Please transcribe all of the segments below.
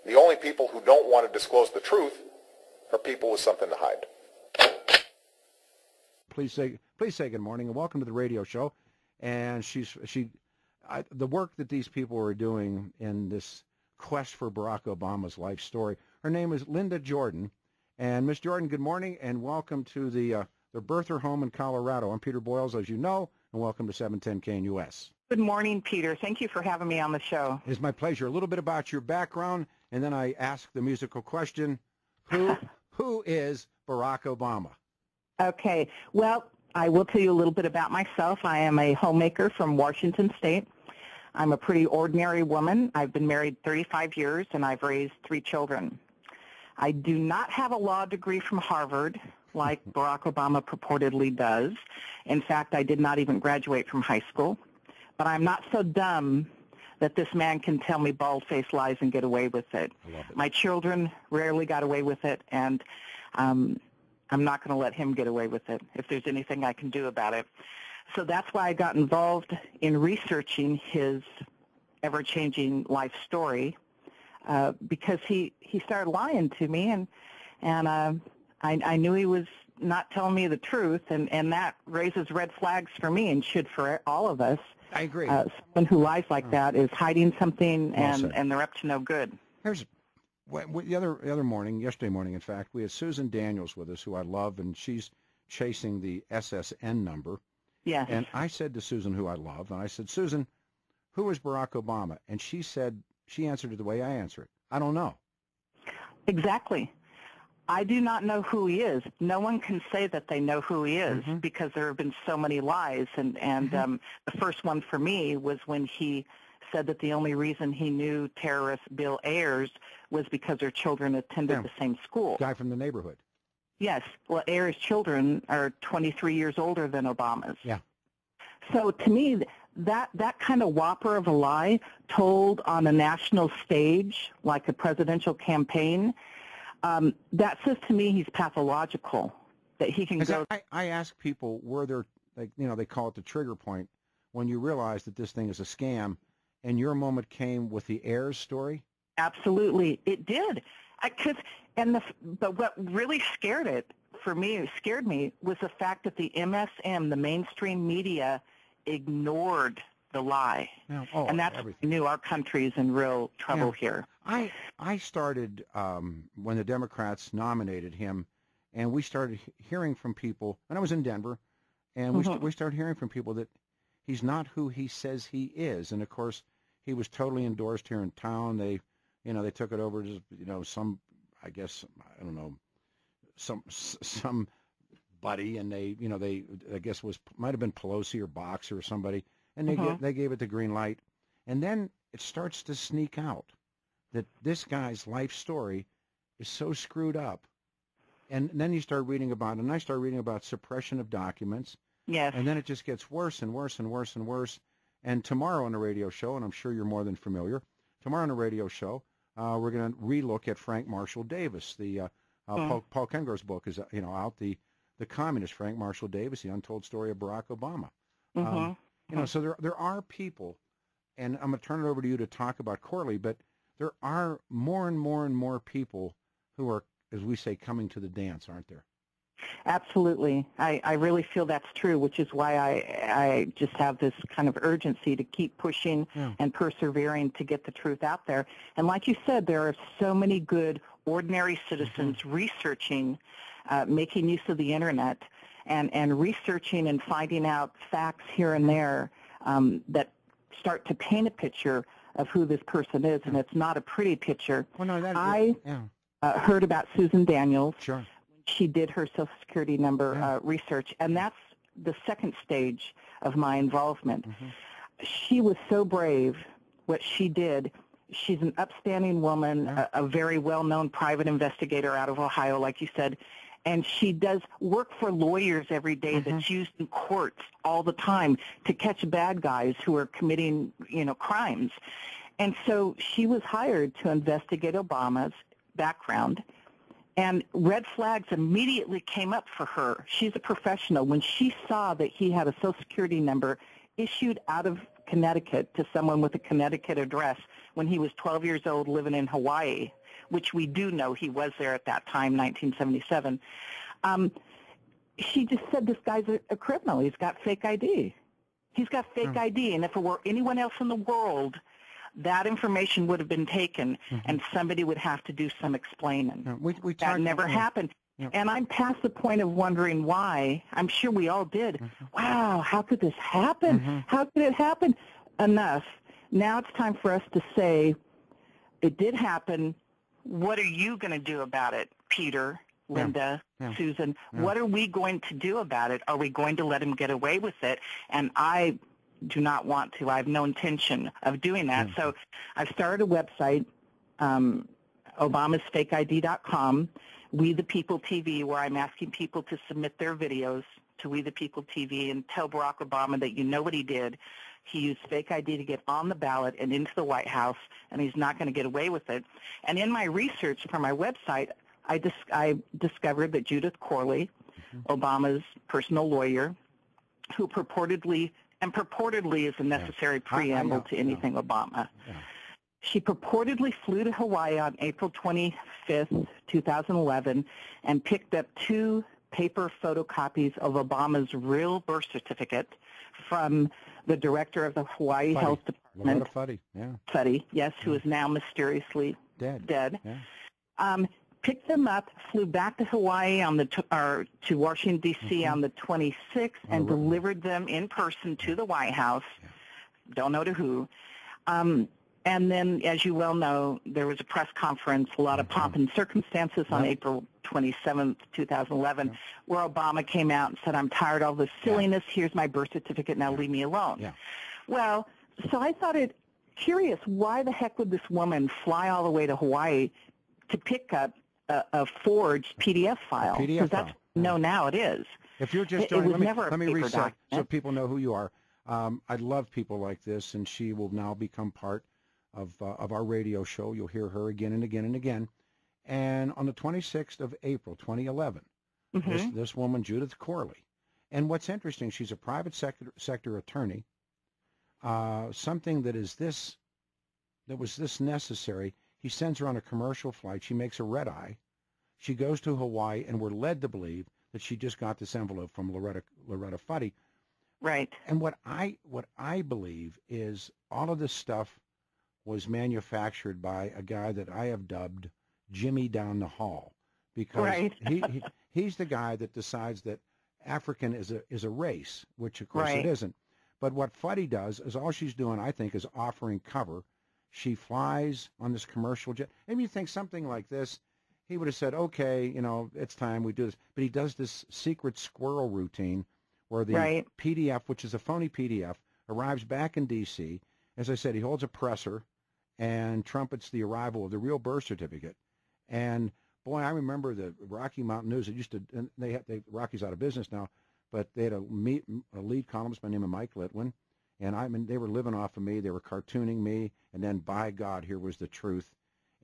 The only people who don't want to disclose the truth are people with something to hide. Please say good morning and welcome to the radio show. And the work that these people are doing in this quest for Barack Obama's life story. Her name is Linda Jordan. And Miss Jordan, good morning and welcome to the birther home in Colorado. I'm Peter Boyles, as you know, and welcome to 710 KNUS. Good morning, Peter. Thank you for having me on the show. It's my pleasure. A little bit about your background, and then I ask the musical question, who is Barack Obama? Okay. Well, I will tell you a little bit about myself. I am a homemaker from Washington State. I'm a pretty ordinary woman. I've been married 35 years, and I've raised 3 children. I do not have a law degree from Harvard like Barack Obama purportedly does. In fact, I did not even graduate from high school. But I'm not so dumb that this man can tell me bald-faced lies and get away with it. I love it. My children rarely got away with it, and I'm not going to let him get away with it if there's anything I can do about it. So that's why I got involved in researching his ever-changing life story, because he started lying to me, and I knew he was not telling me the truth, and that raises red flags for me and should for all of us. I agree. Someone who lies like that is hiding something, and they're up to no good. Here's the other morning, yesterday morning, in fact, we had Susan Daniels with us, who I love, and she's chasing the SSN number. Yes. And I said to Susan, who I love, and I said, Susan, who is Barack Obama? And she answered it the way I answer it. I don't know. Exactly. I do not know who he is. No one can say that they know who he is because there have been so many lies. And the first one for me was when he said that the only reason he knew terrorist Bill Ayers was because their children attended the same school. Guy from the neighborhood. Yes. Well, Ayers' children are 23 years older than Obama's. Yeah. So to me, that kind of whopper of a lie told on a national stage, like a presidential campaign, that says to me he's pathological, that he can go. I ask people where they're, they call it the trigger point, when you realize that this thing is a scam, and your moment came with the Ayers story? Absolutely, it did. But what really scared me, was the fact that the MSM, the mainstream media, ignored the lie. And that's when I knew our country is in real trouble here. I started when the Democrats nominated him, and we started hearing from people, and I was in Denver, and we started hearing from people that he's not who he says he is. And of course, he was totally endorsed here in town. They took it over to some buddy, and they I guess might have been Pelosi or Boxer or somebody, and they gave it the green light, and then it starts to sneak out that this guy's life story is so screwed up, and then you start reading about it, and I start reading about suppression of documents. Yes. And then it just gets worse and worse and worse and worse. And tomorrow on the radio show, and I'm sure you're more than familiar, tomorrow on the radio show, we're going to relook at Frank Marshall Davis. The Paul Kengore's book is out. The communist Frank Marshall Davis, the untold story of Barack Obama. So there are people, and I'm going to turn it over to you to talk about Corley, but there are more and more and more people who are, as we say, coming to the dance, aren't there? Absolutely. I really feel that's true, which is why I just have this kind of urgency to keep pushing and persevering to get the truth out there. And like you said, there are so many good, ordinary citizens researching, making use of the Internet, and researching and finding out facts here and there that start to paint a picture of who this person is, and it's not a pretty picture. Well, no, I heard about Susan Daniels. Sure. She did her Social Security number research, and that's the second stage of my involvement. She was so brave, what she did. She's an upstanding woman, a very well-known private investigator out of Ohio, like you said, and she does work for lawyers every day that's used in courts all the time to catch bad guys who are committing, crimes. And so she was hired to investigate Obama's background. And red flags immediately came up for her. She's a professional. When she saw that he had a Social Security number issued out of Connecticut to someone with a Connecticut address when he was 12 years old living in Hawaii, which we do know he was there at that time, 1977. She just said this guy's a criminal. He's got fake ID. He's got fake ID, and if it were anyone else in the world, that information would have been taken, and somebody would have to do some explaining. That never happened. And I'm past the point of wondering why. I'm sure we all did. Wow, how could this happen? How could it happen? Enough. Now it's time for us to say, it did happen. What are you going to do about it, Peter, Linda, Susan? What are we going to do about it? Are we going to let him get away with it? And I do not want to. I have no intention of doing that. So I've started a website, obamasfakeid.com, We the People TV, where I'm asking people to submit their videos to We the People TV and tell Barack Obama that you know what he did. He used fake ID to get on the ballot and into the White House, and he's not going to get away with it. And in my research for my website, I discovered that Judith Corley, Obama's personal lawyer, who purportedly is a necessary preamble to anything Obama. She purportedly flew to Hawaii on April 25th, 2011, and picked up 2 paper photocopies of Obama's real birth certificate from the director of the Hawaii Health Department. Fuddy, yes, who is now mysteriously dead. Picked them up, flew back to Hawaii to Washington, D.C. on the 26th, and delivered them in person to the White House. Don't know to who. And then, as you well know, there was a press conference, a lot of pomp and circumstances on April 27th, 2011, where Obama came out and said, I'm tired of all this silliness. Here's my birth certificate. Now leave me alone. Well, so I thought it curious, why the heck would this woman fly all the way to Hawaii to pick up a forged PDF file? Because that's now it is. If you're just joining, let me reset so people know who you are. I love people like this, and she will now become part of our radio show. You'll hear her again and again and again. And on the 26th of April, 2011, this woman, Judith Corley, and what's interesting, she's a private sector attorney. Something that was this necessary. He sends her on a commercial flight. She makes a red eye. She goes to Hawaii, and we're led to believe that she just got this envelope from Loretta Fuddy. Right. And what I believe is all of this stuff was manufactured by a guy that I have dubbed Jimmy down the hall, because he's the guy that decides that African is a race, which of course it isn't. But what Fuddy does is all she's doing, I think, is offering cover. She flies on this commercial jet. Maybe you think something like this, he would have said, okay, it's time we do this. But he does this secret squirrel routine where the PDF, which is a phony PDF, arrives back in D.C. As I said, he holds a presser and trumpets the arrival of the real birth certificate. And, boy, I remember the Rocky Mountain News. It used to, and Rocky's out of business now, but they had a lead columnist by the name of Mike Litwin. And they were living off of me. They were cartooning me. And then, by God, here was the truth.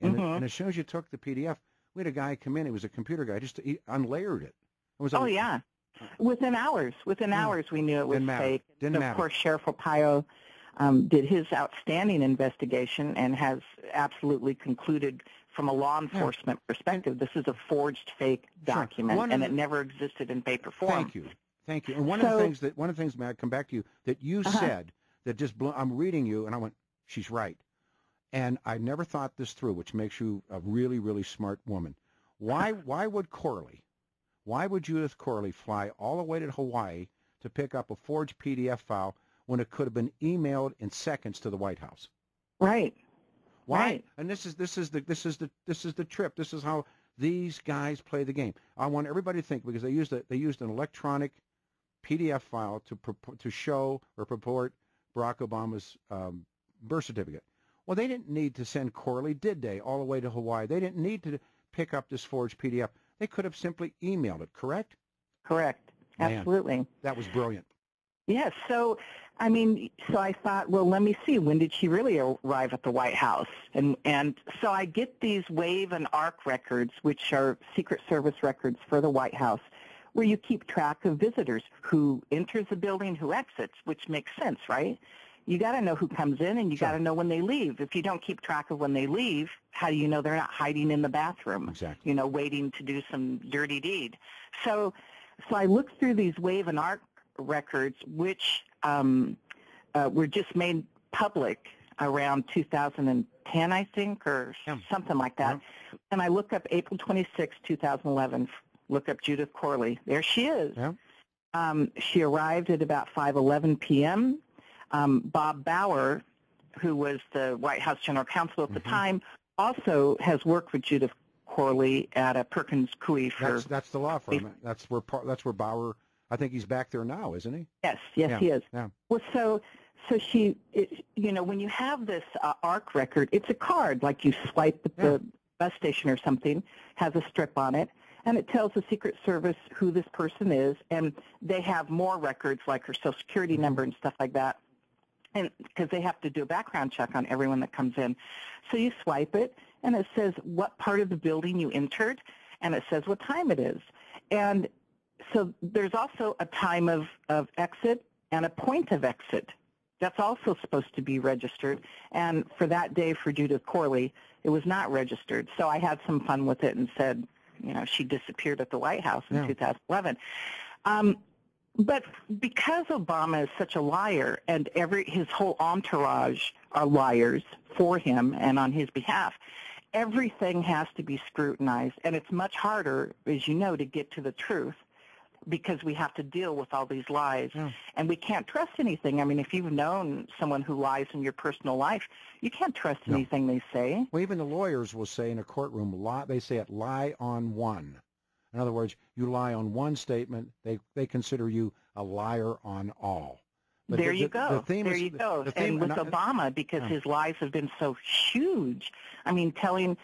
And, and as soon as you took the PDF, we had a guy come in. He was a computer guy. He unlayered it. Within hours. We knew it was fake. Didn't matter. Of course, Sheriff Arpaio did his outstanding investigation and has absolutely concluded from a law enforcement perspective, this is a forged fake document, and it never existed in paper form. Thank you. And one of the things, may I come back to you, that you said that just blew, I'm reading you, and I went, she's right. And I never thought this through, which makes you a really, really smart woman. Why would Judith Corley fly all the way to Hawaii to pick up a forged PDF file when it could have been emailed in seconds to the White House? Right. Why? Right. And this is the trip. This is how these guys play the game. I want everybody to think, because they used an electronic PDF file to show or purport Barack Obama's birth certificate. Well, they didn't need to send Corley, did they, all the way to Hawaii? They didn't need to pick up this forged PDF. They could have simply emailed it, correct? Correct. Absolutely. Man, that was brilliant. Yes. So I thought, well, let me see. When did she really arrive at the White House? And so I get these WAVE and ARC records, which are Secret Service records for the White House, where you keep track of visitors, who enters the building, who exits, which makes sense, right? You got to know who comes in, and you Sure. got to know when they leave. If you don't keep track of when they leave, how do you know they're not hiding in the bathroom? Exactly. You know, waiting to do some dirty deed. So I looked through these WAVE and ARC records, which were just made public around 2010, I think, or something like that. Yeah. And I look up April 26, 2011. Look up Judith Corley. There she is. Yeah. She arrived at about 5:11 p.m. Bob Bauer, who was the White House General Counsel at the time, also has worked with Judith Corley at a Perkins Coie for. That's the law firm. That's where Bauer. I think he's back there now, isn't he? Yes, Yeah, he is. yeah. Well, so she, you know, when you have this ARC record, it's a card like you swipe at the bus station or something, has a strip on it, and it tells the Secret Service who this person is, and they have more records like her Social Security number and stuff like that, and because they have to do a background check on everyone that comes in. So you swipe it, and it says what part of the building you entered, and it says what time it is. And so there's also a time of exit and a point of exit. That's also supposed to be registered. And for that day for Judith Corley, it was not registered. So I had some fun with it and said, you know, she disappeared at the White House in 2011. But because Obama is such a liar and his whole entourage are liars for him and on his behalf, everything has to be scrutinized. And it's much harder, as you know, to get to the truth, because we have to deal with all these lies, and we can't trust anything. I mean, if you've known someone who lies in your personal life, you can't trust anything they say. Well, even the lawyers will say in a courtroom, they say it, lie on one. In other words, you lie on one statement, they consider you a liar on all. But there you go. And with Obama, because his lies have been so huge, I mean, telling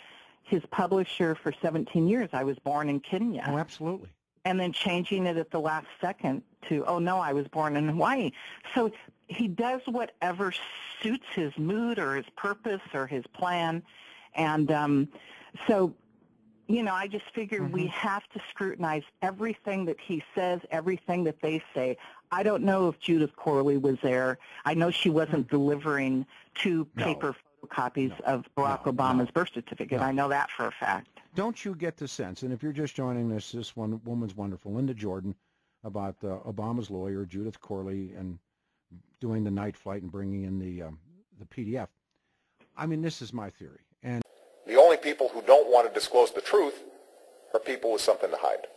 his publisher for 17 years, I was born in Kenya. Oh, absolutely. And then changing it at the last second to, oh, no, I was born in Hawaii. So he does whatever suits his mood or his purpose or his plan. And so, you know, I just figured we have to scrutinize everything that he says, everything that they say. I don't know if Judith Corley was there. I know she wasn't delivering two paper photocopies of Barack Obama's birth certificate. I know that for a fact. Don't you get the sense, and if you're just joining this one woman's wonderful, Linda Jordan, about Obama's lawyer, Judith Corley, and doing the night flight and bringing in the PDF. I mean, this is my theory. And the only people who don't want to disclose the truth are people with something to hide.